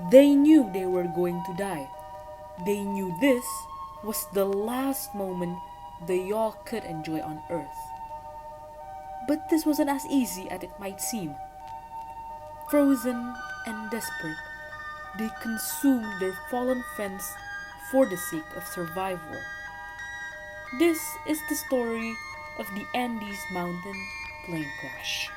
They knew they were going to die. They knew this was the last moment they all could enjoy on Earth. But this wasn't as easy as it might seem. Frozen and desperate, they consumed their fallen friends for the sake of survival. This is the story of the Andes Mountain plane crash.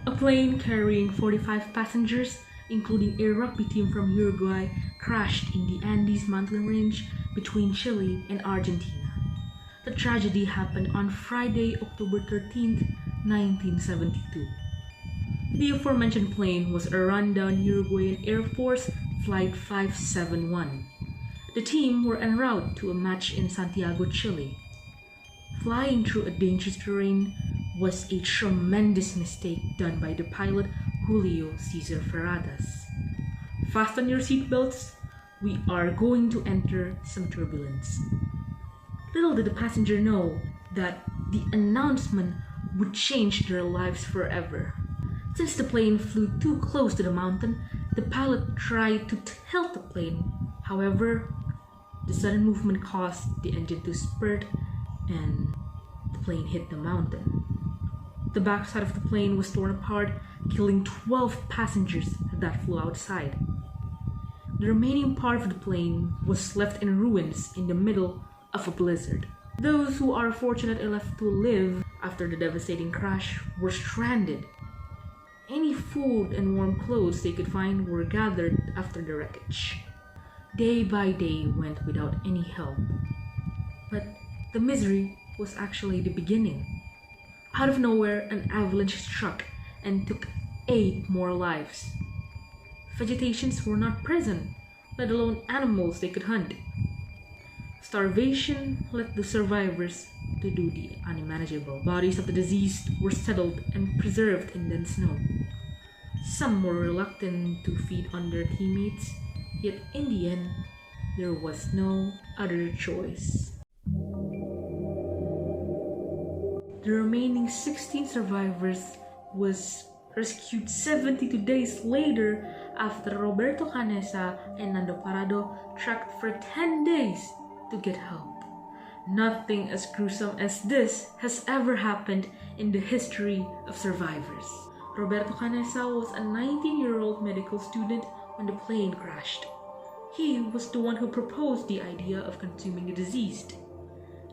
A plane carrying 45 passengers, including a rugby team from Uruguay, crashed in the Andes mountain range between Chile and Argentina. The tragedy happened on Friday, October 13, 1972. The aforementioned plane was a rundown Uruguayan Air Force Flight 571. The team were en route to a match in Santiago, Chile. Flying through a dangerous terrain was a tremendous mistake done by the pilot Julio Cesar Ferradas. Fasten your seatbelts, we are going to enter some turbulence. Little did the passenger know that the announcement would change their lives forever. Since the plane flew too close to the mountain, the pilot tried to tilt the plane. However, the sudden movement caused the engine to spurt and the plane hit the mountain. The backside of the plane was torn apart, killing 12 passengers that flew outside. The remaining part of the plane was left in ruins in the middle of a blizzard. Those who are fortunate enough to live after the devastating crash were stranded. Any food and warm clothes they could find were gathered after the wreckage. Day by day went without any help. But the misery was actually the beginning. Out of nowhere, an avalanche struck and took 8 more lives. Vegetations were not present, let alone animals they could hunt. Starvation led the survivors to do the unmanageable. Bodies of the deceased were settled and preserved in dense snow. Some were reluctant to feed on their teammates, yet in the end, there was no other choice. The remaining 16 survivors was rescued 72 days later after Roberto Canessa and Nando Parado trekked for 10 days to get help. Nothing as gruesome as this has ever happened in the history of survivors. Roberto Canessa was a 19-year-old medical student when the plane crashed. He was the one who proposed the idea of consuming the deceased.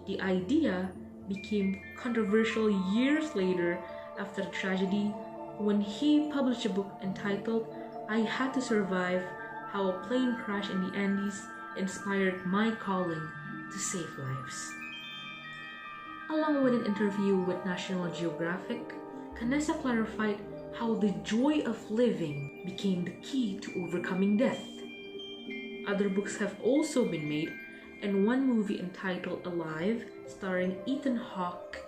The idea became controversial years later after the tragedy when he published a book entitled I Had to Survive: How a Plane Crash in the Andes Inspired My Calling to Save Lives. Along with an interview with National Geographic, Canessa clarified how the joy of living became the key to overcoming death. Other books have also been made, and one movie entitled Alive, starring Ethan Hawke,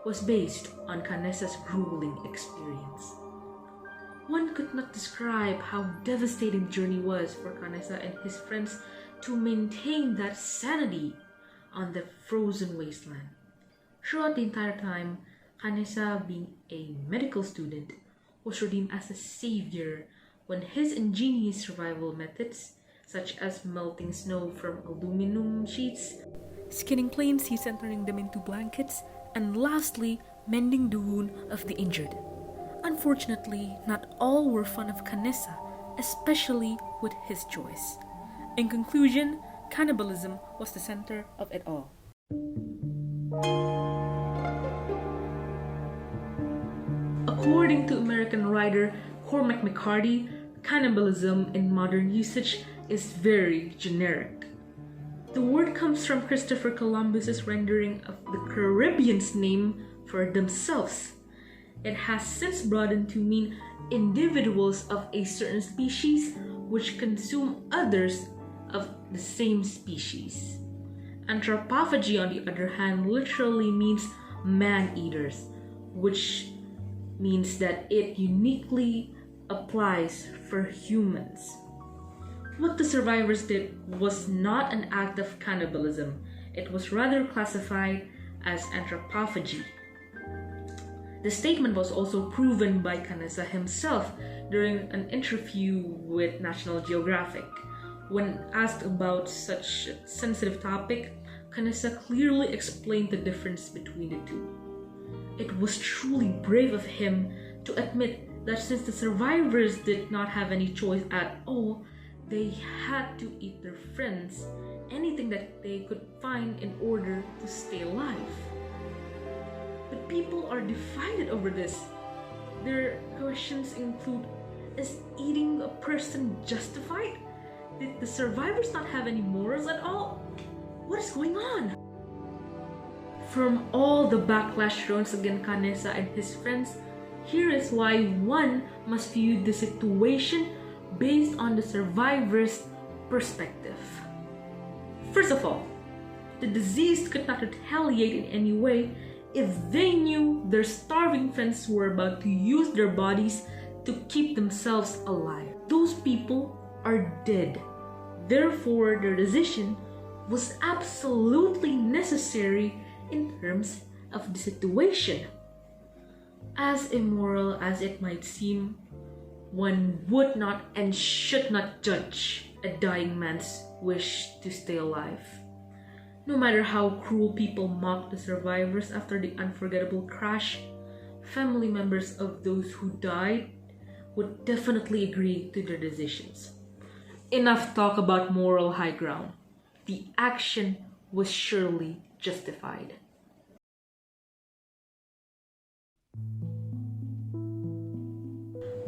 was based on Canessa's grueling experience. One could not describe how devastating the journey was for Canessa and his friends to maintain that sanity on the frozen wasteland. Throughout the entire time, Canessa, being a medical student, was redeemed as a savior when his ingenious survival methods, such as melting snow from aluminum sheets, Skinning plane seats and turning them into blankets, and lastly, mending the wound of the injured. Unfortunately, not all were fond of Canessa, especially with his choice. In conclusion, cannibalism was the center of it all. According to American writer Cormac McCarthy, cannibalism in modern usage is very generic. The word comes from Christopher Columbus's rendering of the Caribbeans' name for themselves. It has since broadened to mean individuals of a certain species which consume others of the same species. Anthropophagy, on the other hand, literally means man-eaters, which means that it uniquely applies for humans. What the survivors did was not an act of cannibalism. It was rather classified as anthropophagy. The statement was also proven by Canessa himself during an interview with National Geographic. When asked about such a sensitive topic, Canessa clearly explained the difference between the two. It was truly brave of him to admit that since the survivors did not have any choice at all, they had to eat their friends, anything that they could find in order to stay alive. But people are divided over this. Their questions include, is eating a person justified? Did the survivors not have any morals at all? What is going on? From all the backlash thrown against Canessa and his friends, here is why one must view the situation based on the survivor's perspective. First of all, the deceased could not retaliate in any way if they knew their starving friends were about to use their bodies to keep themselves alive. Those people are dead. Therefore, their decision was absolutely necessary in terms of the situation. As immoral as it might seem, one would not and should not judge a dying man's wish to stay alive. No matter how cruel people mocked the survivors after the unforgettable crash, family members of those who died would definitely agree to their decisions. Enough talk about moral high ground. The action was surely justified.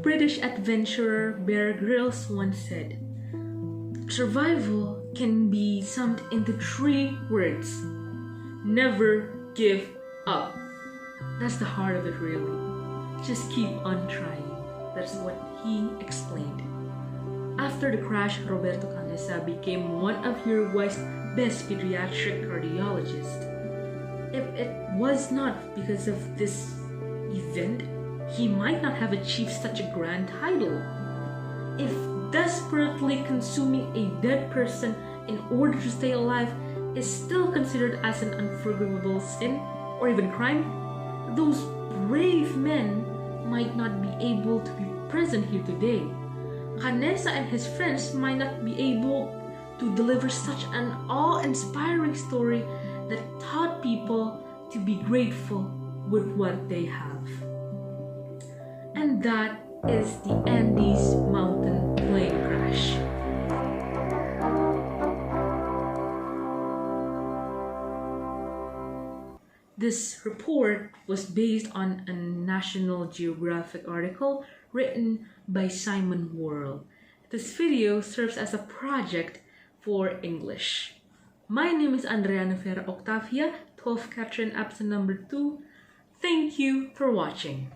British adventurer Bear Grylls once said, "Survival can be summed into 3 words. Never give up." That's the heart of it, really. Just keep on trying. That's what he explained. After the crash, Roberto Canessa became one of Uruguay's best pediatric cardiologists. If it was not because of this event, he might not have achieved such a grand title. If desperately consuming a dead person in order to stay alive is still considered as an unforgivable sin or even crime, those brave men might not be able to be present here today. Canessa and his friends might not be able to deliver such an awe-inspiring story that taught people to be grateful with what they have. And that is the Andes mountain plane crash. This report was based on a National Geographic article written by Simon Worall. This video serves as a project for English. My name is Andryane Vera Oktafia, 12 Catherine absent number 2. Thank you for watching.